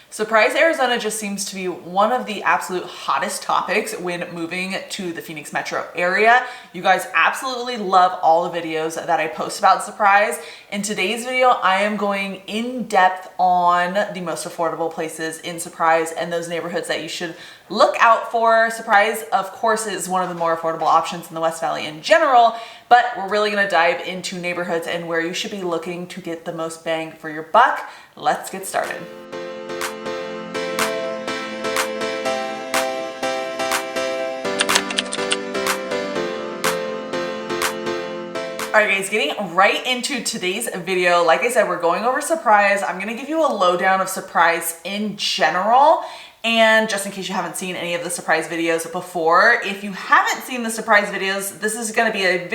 Surprise, Arizona just seems to be one of the absolute hottest topics when moving to the Phoenix metro area. You guys absolutely love all the videos that I post about Surprise. In today's video, I am going in depth on the most affordable places in Surprise and those neighborhoods that you should look out for. Surprise, of course, is one of the more affordable options in the West Valley in general, but we're really gonna dive into neighborhoods and where you should be looking to get the most bang for your buck. Let's get started. All right guys, getting right into today's video. Like I said, we're going over Surprise. I'm gonna give you a lowdown of Surprise in general. And just in case you haven't seen any of the Surprise videos before, if you haven't seen the Surprise videos, this is gonna be a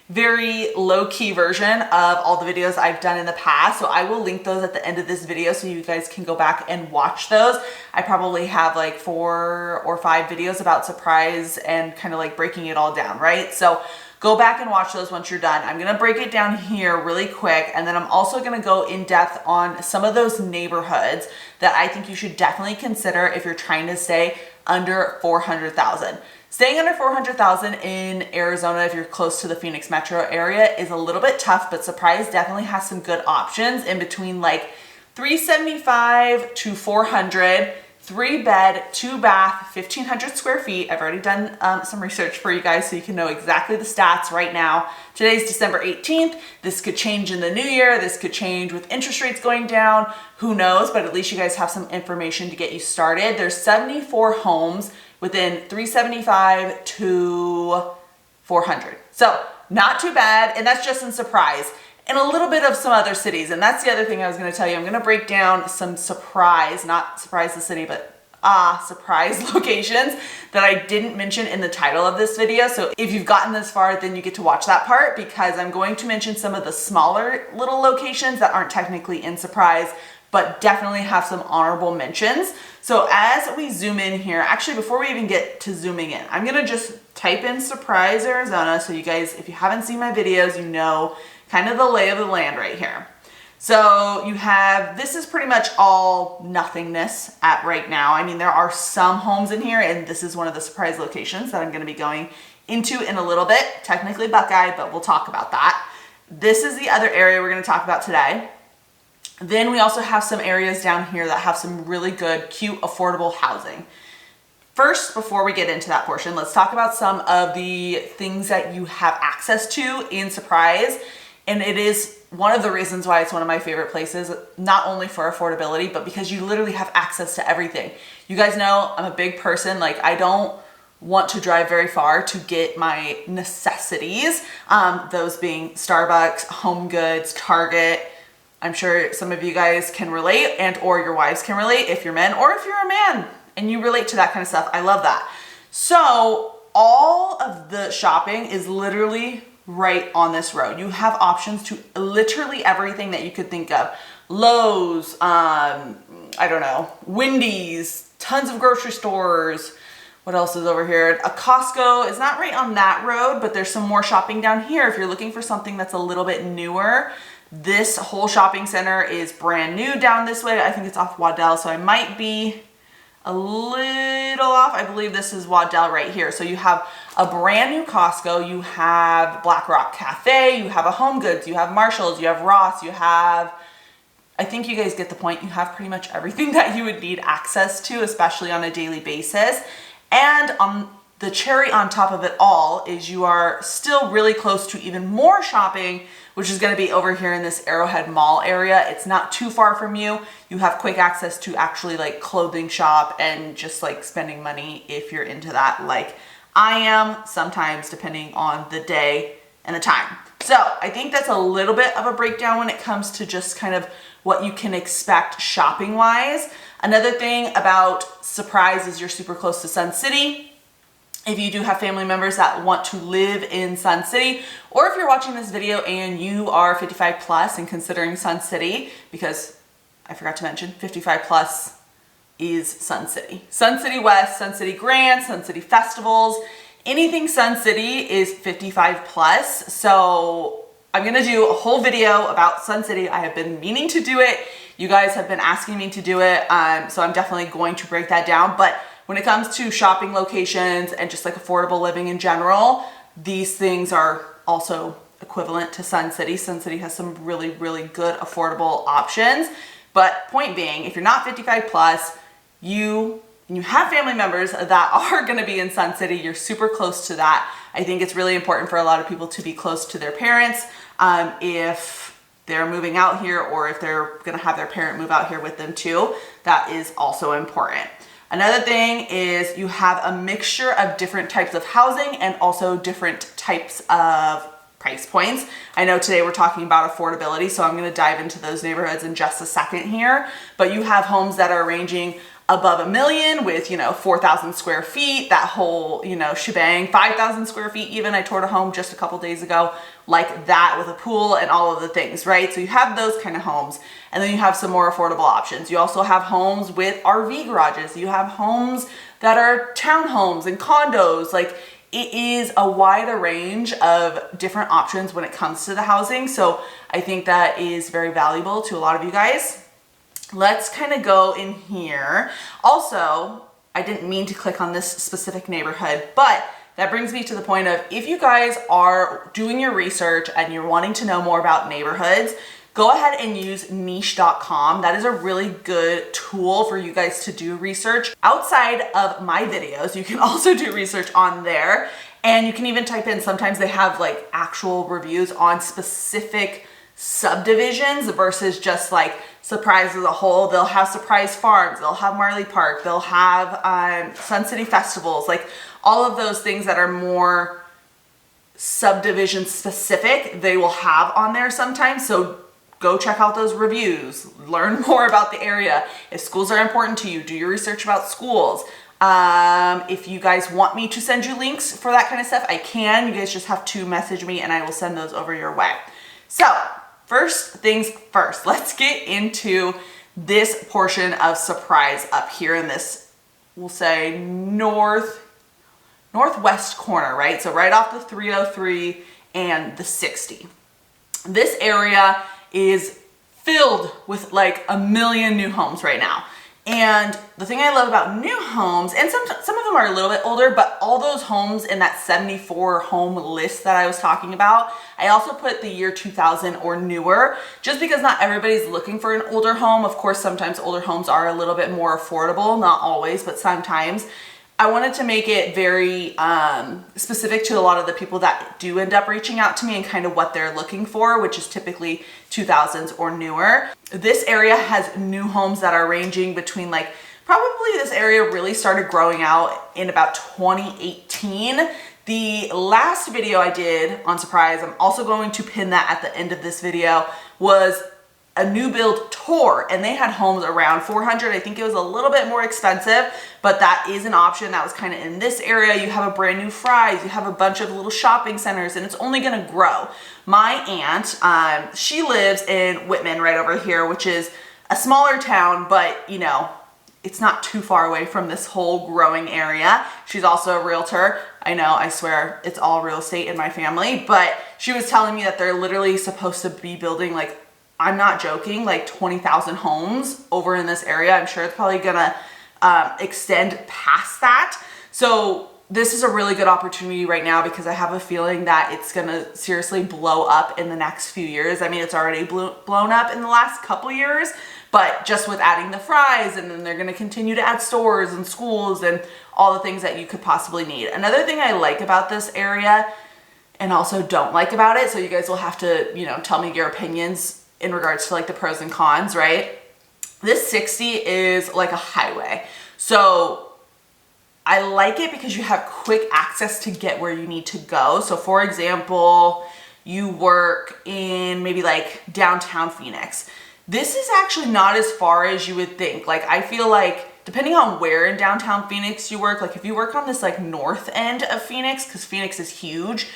very low-key version of all the videos I've done in the past. So I will link those at the end of this video so you guys can go back and watch those. I probably have like 4 or 5 videos about Surprise and kind of like breaking it all down, right? So go back and watch those once you're done. I'm gonna break it down here really quick, and then I'm also gonna go in depth on some of those neighborhoods that I think you should definitely consider if you're trying to stay under 400,000. Staying under 400,000 in Arizona, if you're close to the Phoenix metro area, is a little bit tough, but Surprise definitely has some good options in between like 375 to 400. 3-bed, 2-bath, 1,500 square feet. I've already done some research for you guys so you can know exactly the stats right now. Today's December 18th. This could change in the new year. This could change with interest rates going down. Who knows? But at least you guys have some information to get you started. There's 74 homes within 375 to 400. So not too bad. And that's just in Surprise. And a little bit of some other cities. And that's the other thing I was going to tell you. I'm going to break down some Surprise, not Surprise the city, but Surprise locations that I didn't mention in the title of this video. So if you've gotten this far, then you get to watch that part, because I'm going to mention some of the smaller little locations that aren't technically in Surprise, but definitely have some honorable mentions. So as we zoom in here, actually before we even get to zooming in, I'm going to just type in Surprise, Arizona. So you guys, if you haven't seen my videos, you know kind of the lay of the land right here. So you have, this is pretty much all nothingness at right now. I mean, there are some homes in here, and this is one of the Surprise locations that I'm going to be going into in a little bit. Technically Buckeye, but we'll talk about that. This is the other area we're going to talk about today. Then we also have some areas down here that have some really good, cute, affordable housing. First, before we get into that portion, let's talk about some of the things that you have access to in Surprise. And it is one of the reasons why it's one of my favorite places, not only for affordability, but because you literally have access to everything. You guys know I'm a big person. Like, I don't want to drive very far to get my necessities, those being Starbucks, Home Goods, Target. I'm sure some of you guys can relate, and or your wives can relate if you're men, or if you're a man and you relate to that kind of stuff. I love that. So all of the shopping is literally right on this road. You have options to literally everything that you could think of. Lowe's, I don't know, Wendy's, tons of grocery stores. What else is over here? A Costco is not right on that road, but there's some more shopping down here. If you're looking for something that's a little bit newer, this whole shopping center is brand new down this way. I think it's off Waddell, so I might be a little off. I believe this is Waddell right here. So you have a brand new Costco, you have Black Rock Cafe, you have a Home Goods, you have Marshall's, you have Ross, you have, I think you guys get the point. You have pretty much everything that you would need access to, especially on a daily basis. And on the cherry on top of it all is you are still really close to even more shopping, which is going to be over here in this Arrowhead Mall area. It's not too far from you. You have quick access to actually like clothing shop and just like spending money if you're into that, like I am sometimes, depending on the day and the time. So I think that's a little bit of a breakdown when it comes to just kind of what you can expect shopping wise. Another thing about Surprise is you're super close to Sun City. If you do have family members that want to live in Sun City, or if you're watching this video and you are 55 plus and considering Sun City, because I forgot to mention 55 plus is Sun City. Sun City West, Sun City Grand, Sun City Festivals, anything Sun City is 55 plus. So I'm gonna do a whole video about Sun City. I have been meaning to do it. You guys have been asking me to do it, so I'm definitely going to break that down. But when it comes to shopping locations and just like affordable living in general, these things are also equivalent to Sun City. Sun City has some really, really good affordable options. But point being, if you're not 55 plus, you have family members that are going to be in Sun City, you're super close to that. I think it's really important for a lot of people to be close to their parents if they're moving out here, or if they're going to have their parent move out here with them too. That is also important. Another thing is you have a mixture of different types of housing and also different types of price points. I know today we're talking about affordability, so I'm going to dive into those neighborhoods in just a second here. But you have homes that are ranging above $1 million with, 4,000 square feet, that whole, shebang, 5,000 square feet even. I toured a home just a couple days ago like that with a pool and all of the things, right? So you have those kind of homes, and then you have some more affordable options. You also have homes with RV garages. You have homes that are townhomes and condos. Like, it is a wider range of different options when it comes to the housing. So I think that is very valuable to a lot of you guys. Let's kind of go in here. Also, I didn't mean to click on this specific neighborhood, but that brings me to the point of, if you guys are doing your research and you're wanting to know more about neighborhoods, go ahead and use niche.com. That is a really good tool for you guys to do research. Outside of my videos, you can also do research on there. And you can even type in, sometimes they have like actual reviews on specific subdivisions versus just like Surprise as a whole. They'll have Surprise Farms, they'll have Marley Park, they'll have Sun City Festivals, like all of those things that are more subdivision specific, they will have on there sometimes. So go check out those reviews, learn more about the area. If schools are important to you, do your research about schools. If you guys want me to send you links for that kind of stuff, I can. You guys just have to message me and I will send those over your way. So first things first, let's get into this portion of Surprise up here in this, we'll say northwest corner, right? So right off the 303 and the 60. This area is filled with like a million new homes right now. And the thing I love about new homes, and some of them are a little bit older, but all those homes in that 74 home list that I was talking about, I also put the year 2000 or newer, just because not everybody's looking for an older home. Of course, sometimes older homes are a little bit more affordable, not always, but sometimes. I wanted to make it very specific to a lot of the people that do end up reaching out to me and kind of what they're looking for, which is typically 2000s or newer. This area has new homes that are ranging between like, probably this area really started growing out in about 2018. The last video I did on Surprise, I'm also going to pin that at the end of this video, was a new build tour, and they had homes around 400. I think it was a little bit more expensive, but that is an option. That was kind of in this area. You have a brand new Fry's, you have a bunch of little shopping centers, and it's only going to grow. My aunt, she lives in Whitman right over here, which is a smaller town, but it's not too far away from this whole growing area. She's also a realtor. I know, I swear it's all real estate in my family, but she was telling me that they're literally supposed to be building, like, I'm not joking, like 20,000 homes over in this area. I'm sure it's probably gonna extend past that. So this is a really good opportunity right now, because I have a feeling that it's gonna seriously blow up in the next few years. I mean, it's already blown up in the last couple years, but just with adding the Fry's, and then they're gonna continue to add stores and schools and all the things that you could possibly need. Another thing I like about this area, and also don't like about it, so you guys will have to, tell me your opinions in regards to like the pros and cons, right? This 60 is like a highway. So I like it because you have quick access to get where you need to go. So for example, you work in maybe like downtown Phoenix. This is actually not as far as you would think. Like, I feel like depending on where in downtown Phoenix you work, like if you work on this like north end of Phoenix, because Phoenix is huge,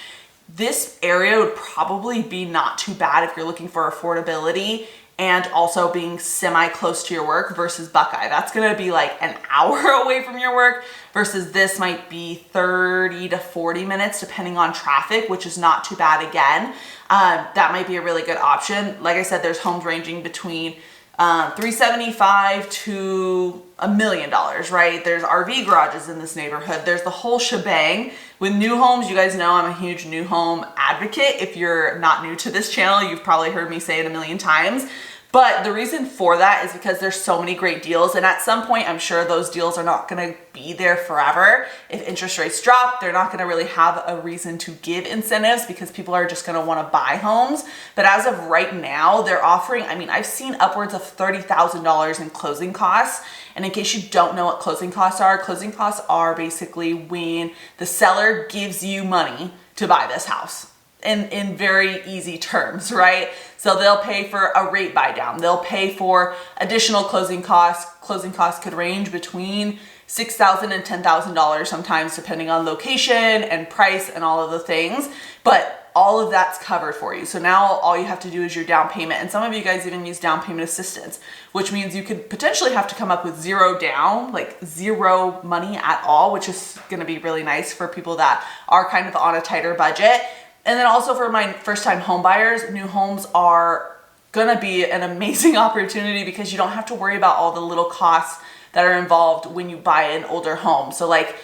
this area would probably be not too bad if you're looking for affordability and also being semi-close to your work, versus Buckeye. That's gonna be like an hour away from your work, versus this might be 30 to 40 minutes depending on traffic, which is not too bad again. That might be a really good option. Like I said, there's homes ranging between $375 to $1 million, right? There's RV garages in this neighborhood. There's the whole shebang. With new homes, you guys know I'm a huge new home advocate. If you're not new to this channel, you've probably heard me say it a million times. But the reason for that is because there's so many great deals, and at some point I'm sure those deals are not going to be there forever. If interest rates drop, they're not going to really have a reason to give incentives because people are just going to want to buy homes. But as of right now, they're offering, I mean, I've seen upwards of $30,000 in closing costs. And in case you don't know what closing costs are basically when the seller gives you money to buy this house. In very easy terms, right? So they'll pay for a rate buy down. They'll pay for additional closing costs. Closing costs could range between $6,000 and $10,000 sometimes, depending on location and price and all of the things. But all of that's covered for you. So now all you have to do is your down payment. And some of you guys even use down payment assistance, which means you could potentially have to come up with zero down, like zero money at all, which is going to be really nice for people that are kind of on a tighter budget. And then also for my first-time home buyers, new homes are gonna be an amazing opportunity because you don't have to worry about all the little costs that are involved when you buy an older home. So like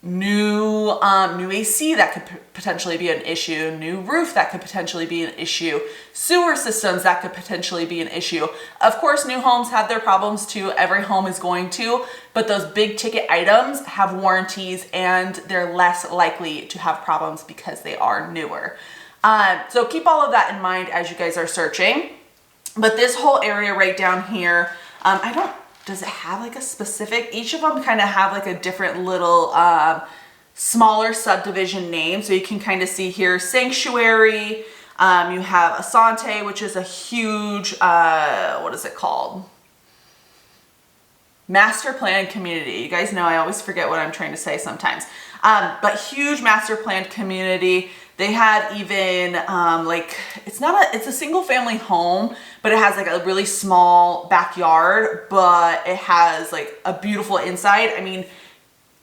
new AC, that could potentially be an issue, new roof, that could potentially be an issue, sewer systems, that could potentially be an issue. Of course, new homes have their problems too. Every home is going to, but those big ticket items have warranties and they're less likely to have problems because they are newer. So keep all of that in mind as you guys are searching. But this whole area right down here, does it have like a specific, each of them kind of have like a different little smaller subdivision name. So you can kind of see here, Sanctuary, you have Asante, which is a huge, what is it called? Master plan community. You guys know I always forget what I'm trying to say sometimes. But huge master planned community. They have even like, it's a single family home, but it has like a really small backyard, but it has like a beautiful inside. I mean,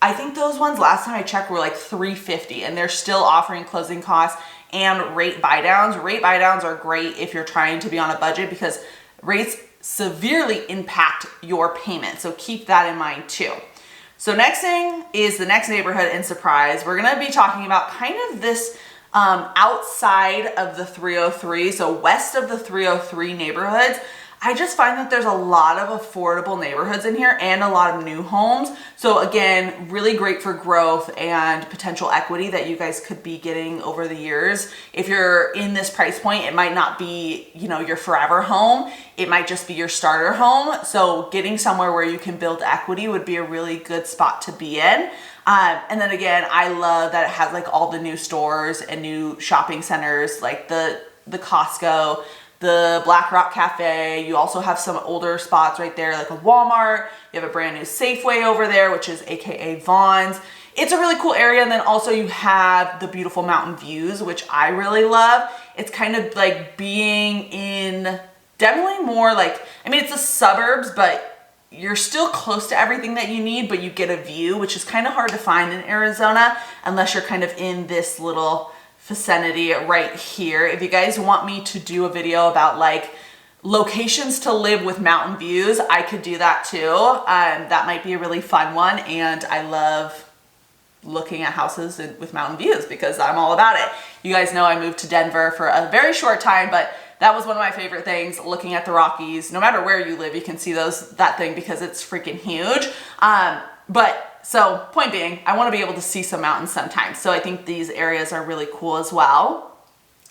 I think those ones last time I checked were like $350 and they're still offering closing costs and rate buy downs. Rate buy downs are great if you're trying to be on a budget because rates severely impact your payment. So keep that in mind too. So next thing is the next neighborhood in Surprise. We're gonna be talking about kind of this outside of the 303, so west of the 303 neighborhoods. I just find that there's a lot of affordable neighborhoods in here and a lot of new homes. So again, really great for growth and potential equity that you guys could be getting over the years. If you're in this price point, it might not be, you know, your forever home. It might just be your starter home. So getting somewhere where you can build equity would be a really good spot to be in. And then again, I love that it has like all the new stores and new shopping centers, like the Costco, the Black Rock Cafe. You also have some older spots right there, like a Walmart. You have a brand new Safeway over there, which is AKA Vaughn's. It's a really cool area. And then also you have the beautiful mountain views, which I really love. It's kind of like being in definitely more like, I mean, it's the suburbs, but you're still close to everything that you need, but you get a view, which is kind of hard to find in Arizona unless you're kind of in this little vicinity right here. If you guys want me to do a video about like locations to live with mountain views, I could do that too. That might be a really fun one. And I love looking at houses with mountain views because I'm all about it. You guys know I moved to Denver for a very short time, but that was one of my favorite things, looking at the Rockies. No matter where you live, you can see that thing because it's freaking huge. So point being, I want to be able to see some mountains sometimes. So I think these areas are really cool as well.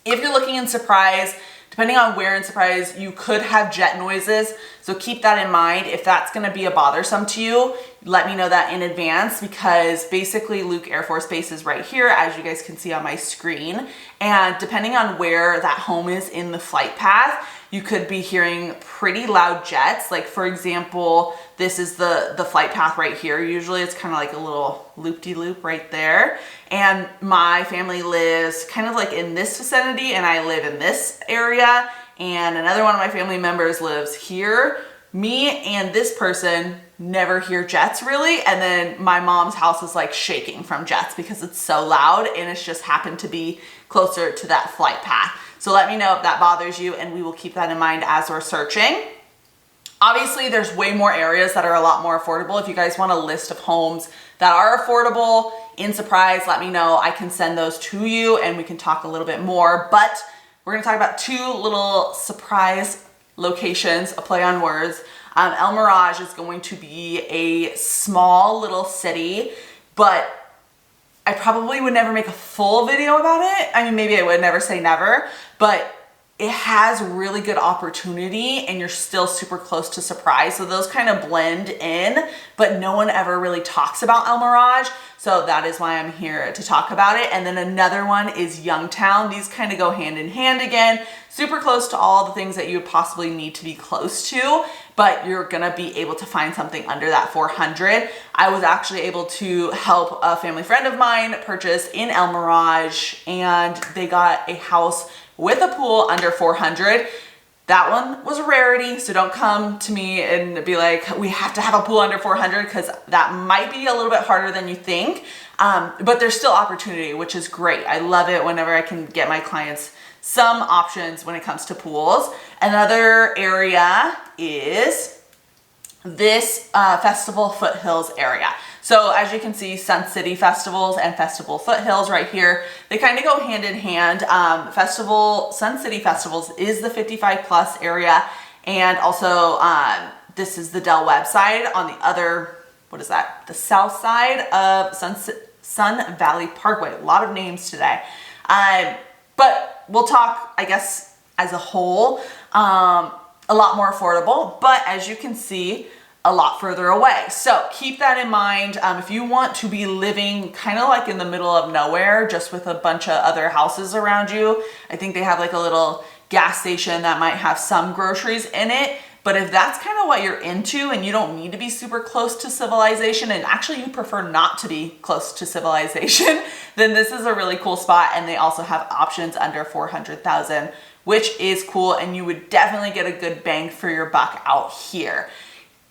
If you're looking in Surprise, depending on where in Surprise, you could have jet noises. So keep that in mind. If that's going to be a bothersome to you, let me know that in advance because basically Luke Air Force Base is right here, as you guys can see on my screen. And depending on where that home is in the flight path, you could be hearing pretty loud jets. Like for example, this is the flight path right here. Usually it's kind of like a little loop-de-loop right there. And my family lives kind of like in this vicinity and I live in this area. And another one of my family members lives here. Me and this person never hear jets really. And then my mom's house is like shaking from jets because it's so loud and it's just happened to be closer to that flight path. So let me know if that bothers you and we will keep that in mind as we're searching. Obviously, there's way more areas that are a lot more affordable. If you guys want a list of homes that are affordable in Surprise, let me know. I can send those to you and we can talk a little bit more. But we're gonna talk about two little Surprise locations, a play on words. El Mirage is going to be a small little city, but I probably would never make a full video about it. I mean, maybe I would never say never, but it has really good opportunity and you're still super close to Surprise. So those kind of blend in, but no one ever really talks about El Mirage. So that is why I'm here to talk about it. And then another one is Youngtown. These kind of go hand in hand again, super close to all the things that you would possibly need to be close to, but you're gonna be able to find something under that 400. I was actually able to help a family friend of mine purchase in El Mirage, and they got a house with a pool under 400. That one was a rarity, so don't come to me and be like, we have to have a pool under 400, because that might be a little bit harder than you think, but there's still opportunity, which is great. I love it whenever I can get my clients some options when it comes to pools. Another area is this Festival Foothills area. So as you can see, Sun City Festivals and Festival Foothills right here, they kind of go hand in hand. Sun City Festivals is the 55 plus area. And also this is the Del Webb side on the other, what is that? The south side of Sun Valley Parkway. A lot of names today. But we'll talk, I guess, as a whole, a lot more affordable, but as you can see, a lot further away. So keep that in mind. If you want to be living kind of like in the middle of nowhere, just with a bunch of other houses around you, I think they have like a little gas station that might have some groceries in it. But if that's kind of what you're into and you don't need to be super close to civilization, and actually you prefer not to be close to civilization, then this is a really cool spot. And they also have options under 400,000, which is cool. And you would definitely get a good bang for your buck out here.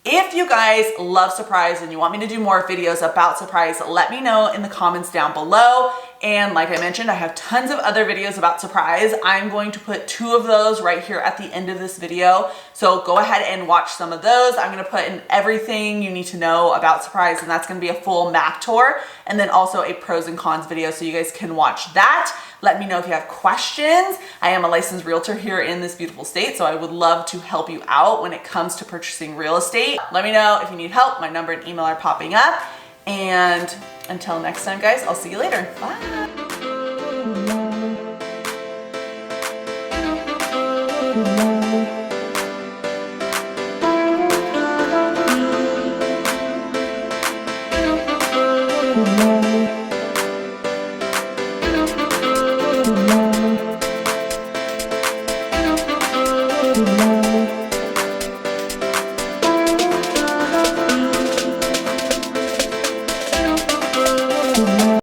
If you guys love Surprise and you want me to do more videos about Surprise, let me know in the comments down below. And like I mentioned, I have tons of other videos about Surprise. I'm going to put 2 of those right here at the end of this video. So go ahead and watch some of those. I'm gonna put in everything you need to know about Surprise, and that's gonna be a full map tour, and then also a pros and cons video so you guys can watch that. Let me know if you have questions. I am a licensed realtor here in this beautiful state, so I would love to help you out when it comes to purchasing real estate. Let me know if you need help. My number and email are popping up. And until next time, guys, I'll see you later. Bye. Thank you.